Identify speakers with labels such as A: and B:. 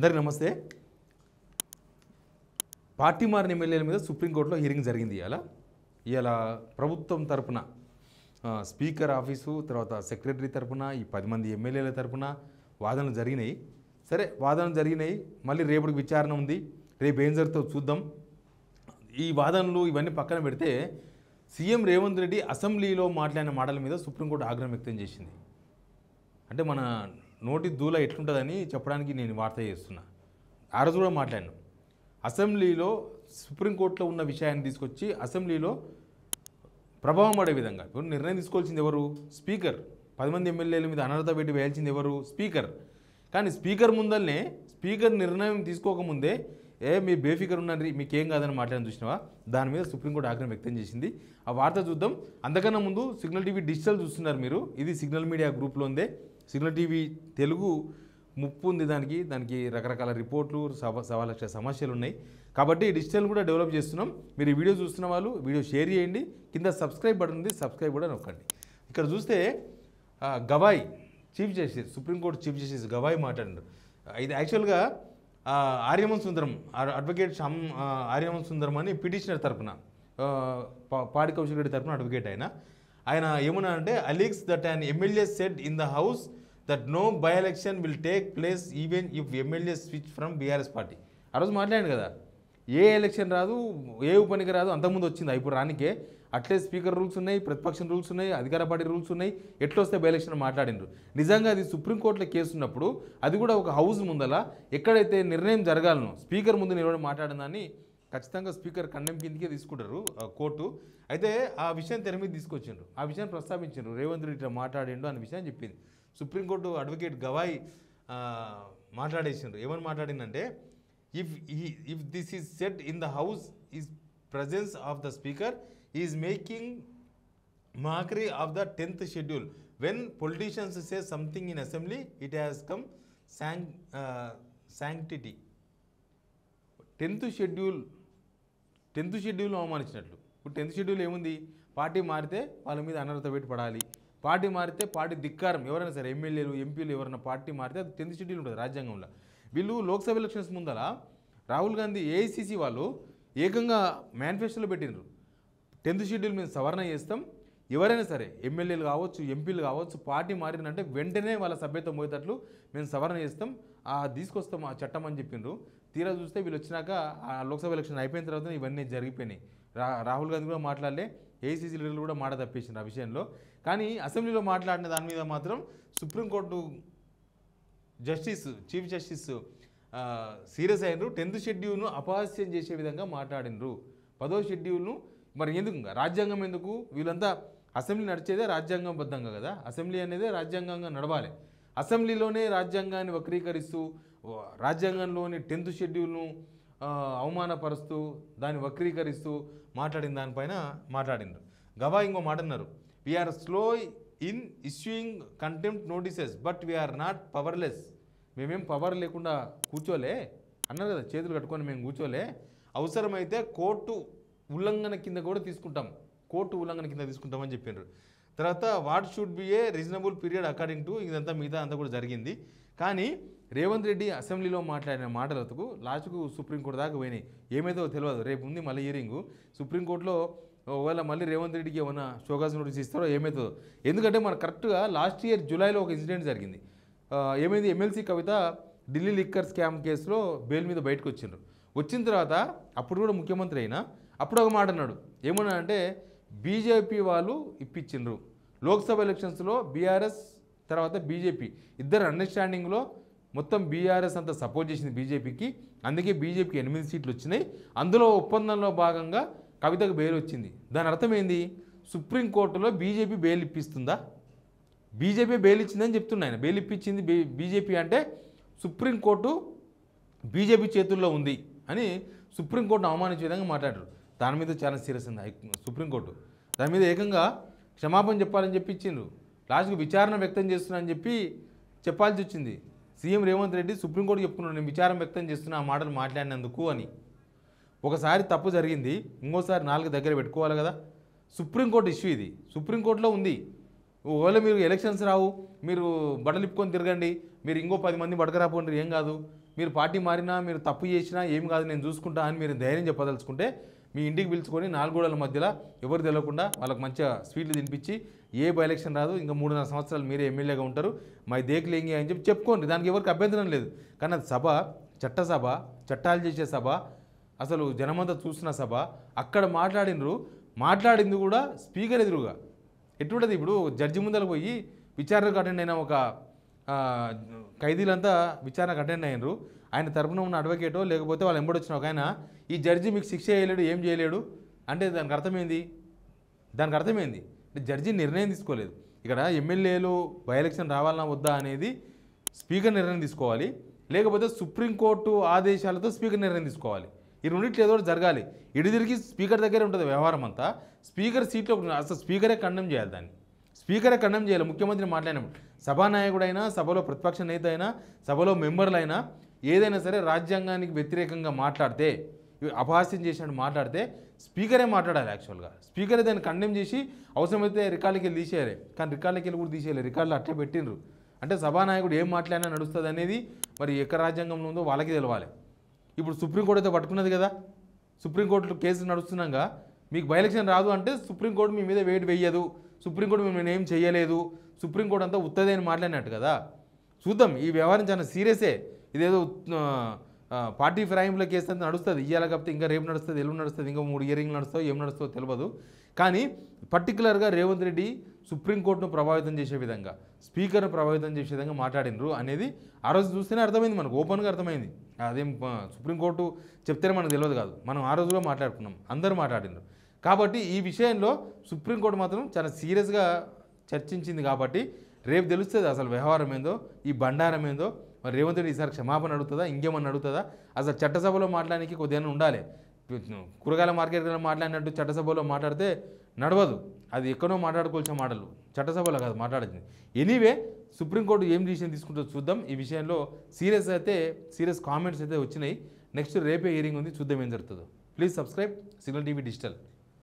A: అందరికీ నమస్తే. పార్టీ మారిన ఎమ్మెల్యేల మీద సుప్రీంకోర్టులో హియరింగ్ జరిగింది. ఇవాళ ప్రభుత్వం తరపున స్పీకర్ ఆఫీసు, తర్వాత సెక్రటరీ తరపున ఈ 10 మంది ఎమ్మెల్యేల తరపున వాదనలు జరిగినాయి. సరే, వాదనలు జరిగినాయి, మళ్ళీ రేపటికి విచారణ ఉంది. రేపు ఏం జరుగుతుందో చూద్దాం. ఈ వాదనలు ఇవన్నీ పక్కన పెడితే సీఎం రేవంత్ రెడ్డి అసెంబ్లీలో మాట్లాడిన మాటల మీద సుప్రీంకోర్టు ఆగ్రహం వ్యక్తం చేసింది. అంటే మన నోటి దూల ఎట్లుంటుందని చెప్పడానికి నేను వార్త చేస్తున్నా. ఆ రోజు కూడా మాట్లాడినాం. అసెంబ్లీలో సుప్రీంకోర్టులో ఉన్న విషయాన్ని తీసుకొచ్చి అసెంబ్లీలో ప్రభావం పడే విధంగా ఇప్పుడు నిర్ణయం తీసుకోవాల్సింది ఎవరు? స్పీకర్. 10 మంది ఎమ్మెల్యేల మీద అనర్హత పెట్టి వేయాల్సింది ఎవరు? స్పీకర్. కానీ స్పీకర్ ముందల్నే స్పీకర్ నిర్ణయం తీసుకోకముందే మీరు బేఫికర్ ఉన్నారు, మీకేం కాదని మాట్లాడని చూసినావా? దాని మీద సుప్రీంకోర్టు ఆగ్రహం వ్యక్తం చేసింది. ఆ వార్త చూద్దాం. అంతకన్నా ముందు సిగ్నల్ టీవీ డిజిటల్ చూస్తున్నారు మీరు. ఇది సిగ్నల్ మీడియా గ్రూప్లో ఉందే. సిగ్నల్ టీవీ తెలుగు ముప్పు ఉంది, దానికి రకరకాల రిపోర్ట్లు, 1.25 లక్షల సమస్యలు ఉన్నాయి. కాబట్టి డిజిటల్ కూడా డెవలప్ చేస్తున్నాం. మీరు ఈ వీడియో చూస్తున్న వాళ్ళు వీడియో షేర్ చేయండి. కింద సబ్స్క్రైబ్ బటన్ ఉంది, సబ్స్క్రైబ్ కూడా నొక్కండి. ఇక్కడ చూస్తే Gavai chief justice, supreme court chief justice Gavai మాట్లాడారు. ఇది యాక్చువల్గా ఆర్యమన్ సుందరం, అడ్వకేట్ ఆర్యమన్ సుందరం అని పిటిషనర్ తరపున, పాడి కౌశిక్ రెడ్డి తరపున అడ్వకేట్ ఆయన ఏమన్నా అంటే alleges that an MLA said in the house that no by election will take place even if MLA switch from BRS party. ఆ రోజు మాట్లాడాను కదా, ఏ ఎలక్షన్ రాదు, ఏ ఉపనికి రాదు, అంతకుముందు వచ్చింది, ఇప్పుడు రానికే. అట్లే స్పీకర్ రూల్స్ ఉన్నాయి, ప్రతిపక్షం రూల్స్ ఉన్నాయి, అధికార పార్టీ రూల్స్ ఉన్నాయి, ఎట్లొస్తే బై ఎలక్షన్ మాట్లాడినారు. నిజంగా అది సుప్రీంకోర్టులో కేసు ఉన్నప్పుడు అది కూడా ఒక హౌస్ ముందల ఎక్కడైతే నిర్ణయం జరగాలనో స్పీకర్ ముందు నిలబడి మాట్లాడిన దాన్ని ఖచ్చితంగా స్పీకర్ కండెం కిందకే తీసుకుంటారు కోర్టు. అయితే ఆ విషయం తెర మీద తీసుకొచ్చిండ్రు, ఆ విషయాన్ని ప్రస్తావించారు. రేవంత్ రెడ్డి ఇట్లా మాట్లాడిండు అనే విషయాన్ని చెప్పింది. సుప్రీంకోర్టు అడ్వకేట్ గవాయ్ మాట్లాడేసిండ్రు. ఏమని మాట్లాడిందంటే, if this is set in the house is presence of the speaker is making mockery of the 10th schedule. When politicians say something in assembly, it has come sanctity. 10th schedule అవమానించినట్లు. ఇప్పుడు 10th schedule ఏముంది? Party మారితే వాళ్ళ మీద అనర్హత పెట్టి పడాలి, party మారితే party ధిక్కారం, ఎవరైనా సరే ఎమ్మెల్యేలు ఎంపీలు ఎవరైనా పార్టీ మారితే అది 10th షెడ్యూల్ ఉంటుంది రాజ్యాంగంలో. వీళ్ళు లోక్సభ ఎలక్షన్స్ ముందర రాహుల్ గాంధీ ఏఐసిసి వాళ్ళు ఏకంగా మేనిఫెస్టోలో పెట్టినారు, 10th షెడ్యూల్ మీద సవరణ చేస్తాం, ఎవరైనా సరే ఎమ్మెల్యేలు కావచ్చు ఎంపీలు కావచ్చు పార్టీ మారినంటే వెంటనే వాళ్ళ సభ్యత్వం పోయేటట్లు మేము సవరణ చేస్తాం, తీసుకొస్తాం ఆ చట్టం అని చెప్పిండ్రు. తీరా చూస్తే వీళ్ళు వచ్చినాక ఆ లోక్సభ ఎలక్షన్ అయిపోయిన తర్వాత ఇవన్నీ జరిగిపోయినాయి. రాహుల్ గాంధీ కూడా మాట్లాడలే, ఏఐసిసి లీడర్లు కూడా మాట తప్పేసిండ్రు ఆ విషయంలో. కానీ అసెంబ్లీలో మాట్లాడిన దాని మీద మాత్రం సుప్రీంకోర్టు చీఫ్ జస్టిస్ సీరియస్ అయినరు. 10th షెడ్యూల్ను అపహాస్యం చేసే విధంగా మాట్లాడినరు. 10వ షెడ్యూల్ను మరి ఎందుకు, రాజ్యాంగం ఎందుకు? వీళ్ళంతా అసెంబ్లీ నడిచేదే రాజ్యాంగబద్ధంగా కదా, అసెంబ్లీ అనేదే రాజ్యాంగంగా నడవాలి. అసెంబ్లీలోనే రాజ్యాంగాన్ని వక్రీకరిస్తూ రాజ్యాంగంలోని 10th షెడ్యూల్ను అవమానపరుస్తూ దాన్ని వక్రీకరిస్తూ మాట్లాడిన దానిపైన మాట్లాడినారు. గవా ఇంకో మాట అన్నారు, we are slow in issuing contempt notices but we are not powerless. మేమేం పవర్ లేకుండా కూర్చోలే అన్నారు కదా, చేతులు కట్టుకొని మేము కూర్చోలే, అవసరమైతే కోర్టు ఉల్లంఘన కింద కూడా తీసుకుంటాం, కోర్టు ఉల్లంఘన కింద తీసుకుంటామని చెప్పినారు. తర్వాత what should be A reasonable period according to ఇదంతా మిగతా అంతా కూడా జరిగింది. కానీ రేవంత్ రెడ్డి అసెంబ్లీలో మాట్లాడిన మాటలకు లాస్ట్కు సుప్రీంకోర్టు దాకా పోయినాయి. ఏమైతే తెలియదు, రేపు ఉంది మళ్ళీ హియరింగు. సుప్రీంకోర్టులో ఒకవేళ మళ్ళీ రేవంత్ రెడ్డికి ఏమైనా షోకాస్ నోటీస్ ఇస్తారో ఏమవుతుందో. ఎందుకంటే మనకు కరెక్ట్గా లాస్ట్ ఇయర్ జూలైలో ఒక ఇన్సిడెంట్ జరిగింది. ఏమైంది, ఎమ్మెల్సీ కవిత ఢిల్లీ లిక్కర్ స్కామ్ కేసులో బెయిల్ మీద బయటకు వచ్చిండ్రు. వచ్చిన తర్వాత అప్పుడు కూడా ముఖ్యమంత్రి అయినా అప్పుడు ఒక మాట అన్నాడు, ఏమన్నా అంటే బీజేపీ వాళ్ళు ఇప్పించిండ్రు, లోక్సభ ఎలక్షన్స్లో బీఆర్ఎస్ తర్వాత బీజేపీ ఇద్దరు అండర్స్టాండింగ్లో మొత్తం బీఆర్ఎస్ అంతా సపోర్ట్ చేసింది బీజేపీకి, అందుకే బీజేపీకి 8 సీట్లు వచ్చినాయి, అందులో ఒప్పందంలో భాగంగా కవితకు బెయిల్ వచ్చింది. దాని అర్థం ఏంది? సుప్రీంకోర్టులో బీజేపీ బెయిల్ ఇప్పిస్తుందా? బీజేపీ బెయిల్ ఇచ్చిందని చెప్తున్నా ఆయన, బెయిల్ ఇప్పించింది బీజేపీ అంటే సుప్రీంకోర్టు బీజేపీ చేతుల్లో ఉంది అని సుప్రీంకోర్టును అవమానించే విధంగా మాట్లాడారు. దాని మీద చాలా సీరియస్ ఉంది సుప్రీంకోర్టు. దాని మీద ఏకంగా క్షమాపణ చెప్పాలని చెప్పి ఇచ్చిండ్రు. లాస్ట్కు విచారణ వ్యక్తం చేస్తున్నా అని చెప్పి చెప్పాల్సి వచ్చింది. సీఎం రేవంత్ రెడ్డి సుప్రీంకోర్టు చెప్పుకున్నాడు, నేను విచారం వ్యక్తం చేస్తున్నా ఆ మాటలు మాట్లాడినందుకు అని. ఒకసారి తప్పు జరిగింది, ఇంకోసారి 4 దగ్గర పెట్టుకోవాలి కదా. సుప్రీంకోర్టు ఇష్యూ ఇది, సుప్రీంకోర్టులో ఉంది. ఒకవేళ మీరు ఎలక్షన్స్ రావు, మీరు బట్టలు ఇప్పుకొని తిరగండి, మీరు ఇంకో 10 మంది పడకరాపోండి, ఏం కాదు. మీరు పార్టీ మారినా మీరు తప్పు చేసినా ఏం కాదు నేను చూసుకుంటా అని మీరు ధైర్యం చెప్పదలుచుకుంటే మీ ఇంటికి పిలుచుకొని 4 గోడల మధ్యలో ఎవరు తెలియకుండా వాళ్ళకి మంచిగా స్వీట్లు తినిపించి ఏ బై ఎలక్షన్ రాదు, ఇంకా 3.5 సంవత్సరాలు మీరే ఎమ్మెల్యేగా ఉంటారు, మై దేకులేంగి అని చెప్పి చెప్పుకోండి. దానికి ఎవరికి అభ్యంతరం లేదు. కానీ అది సభ, చట్టసభ, చట్టాలు చేసే సభ, అసలు జనమంతా చూసిన సభ. అక్కడ మాట్లాడింది కూడా స్పీకర్ ఎదురుగా. ఎటువంటిది ఇప్పుడు జడ్జి ముందరకు పోయి విచారణకు అటెండ్ అయిన ఒక ఖైదీలంతా విచారణకు అటెండ్ అయినరు. ఆయన తరపున ఉన్న అడ్వకేటో లేకపోతే వాళ్ళు ఎంబడొచ్చిన ఒక ఆయన ఈ జడ్జి మీకు శిక్ష చేయలేడు, ఏం చేయలేడు అంటే దానికి అర్థమైంది. అంటే జడ్జి నిర్ణయం తీసుకోలేదు. ఇక్కడ ఎమ్మెల్యేలు బై ఎలక్షన్ రావాలన్నా వద్దా అనేది స్పీకర్ నిర్ణయం తీసుకోవాలి, లేకపోతే సుప్రీంకోర్టు ఆదేశాలతో స్పీకర్ నిర్ణయం తీసుకోవాలి. ఈ రెండింటిలో ఏదో జరగాలి. తిరిగి స్పీకర్ దగ్గరే ఉంటుంది వ్యవహారం అంతా. స్పీకర్ సీట్లో అసలు స్పీకరే ఖండం చేయాలి, దాన్ని స్పీకరే ఖండం చేయాలి. ముఖ్యమంత్రి మాట్లాడినప్పుడు సభానాయకుడైనా, సభలో ప్రతిపక్ష నేత అయినా, సభలో మెంబర్లైనా ఏదైనా సరే రాజ్యాంగానికి వ్యతిరేకంగా మాట్లాడితే, అపహాస్యం చేసినట్టు మాట్లాడితే స్పీకరే మాట్లాడాలి. యాక్చువల్గా స్పీకరే దాన్ని ఖండం చేసి అవసరమైతే రికార్డులకి వెళ్ళి తీసేయాలి. కానీ రికార్డులకి వెళ్ళి కూడా తీసేయాలి, రికార్డులు అట్లే పెట్టిండ్రు. అంటే సభానాయకుడు ఏం మాట్లాడినా నడుస్తుంది అనేది మరి ఎక్కడ రాజ్యాంగంలో ఉందో వాళ్ళకి తెలవాలి. ఇప్పుడు సుప్రీంకోర్టు అయితే పట్టుకున్నది కదా, సుప్రీంకోర్టులో కేసు నడుస్తున్నాగా మీకు బై ఎలక్షన్ రాదు అంటే సుప్రీంకోర్టు మీ మీద వెయిట్ వేయదు, సుప్రీంకోర్టు మేము ఏం చేయలేదు, సుప్రీంకోర్టు అంతా ఉత్తదే అని మాట్లాడినట్టు కదా. చూద్దాం, ఈ వ్యవహారం చాలా సీరియసే. ఇదేదో పార్టీ ఫిరాయింపుల కేసు అంతా నడుస్తుంది, ఇయ్యాల కాకపోతే ఇంకా రేపు నడుస్తుంది, ఎల్లుండి నడుస్తుంది, ఇంకా 3 ఇయరింగ్లు నడుస్తావు, ఏం నడుస్తావో తెలియదు. కానీ పర్టికులర్గా రేవంత్ రెడ్డి సుప్రీంకోర్టును ప్రభావితం చేసే విధంగా, స్పీకర్ను ప్రభావితం చేసే విధంగా మాట్లాడినరు అనేది ఆ రోజు చూస్తేనే అర్థమైంది, మనకు ఓపెన్గా అర్థమైంది. అదేం సుప్రీంకోర్టు చెప్తేనే మనకు తెలియదు కాదు, మనం ఆ రోజులో మాట్లాడుకున్నాం, అందరూ మాట్లాడినారు. కాబట్టి ఈ విషయంలో సుప్రీంకోర్టు మాత్రం చాలా సీరియస్గా చర్చించింది. కాబట్టి రేపు తెలుస్తుంది అసలు వ్యవహారం ఏందో, ఈ బండారం ఏందో. మరి రేవంత్ రెడ్డి ఈసారి క్షమాపణ అడుగుతుందా, ఇంకేమన్నా అడుగుతుందా? అసలు చట్టసభలో మాట్లాడడానికి కొద్దిగా ఉండాలి. కూరగాయల మార్కెట్లో మాట్లాడినట్టు చట్టసభలో మాట్లాడితే నడవదు, అది ఎక్కడో మాట్లాడుకోవాల్సిన మాటలు, చట్టసభలో కాదు మాట్లాడింది. ఎనీవే సుప్రీంకోర్టు ఏం డిసిషన్ తీసుకుంటుందో చూద్దాం. ఈ విషయంలో సీరియస్ కామెంట్స్ అయితే వచ్చినాయి. నెక్స్ట్ రేపే హియరింగ్ ఉంది, చూద్దాం ఏం జరుగుతుందో. Please subscribe signal TV digital.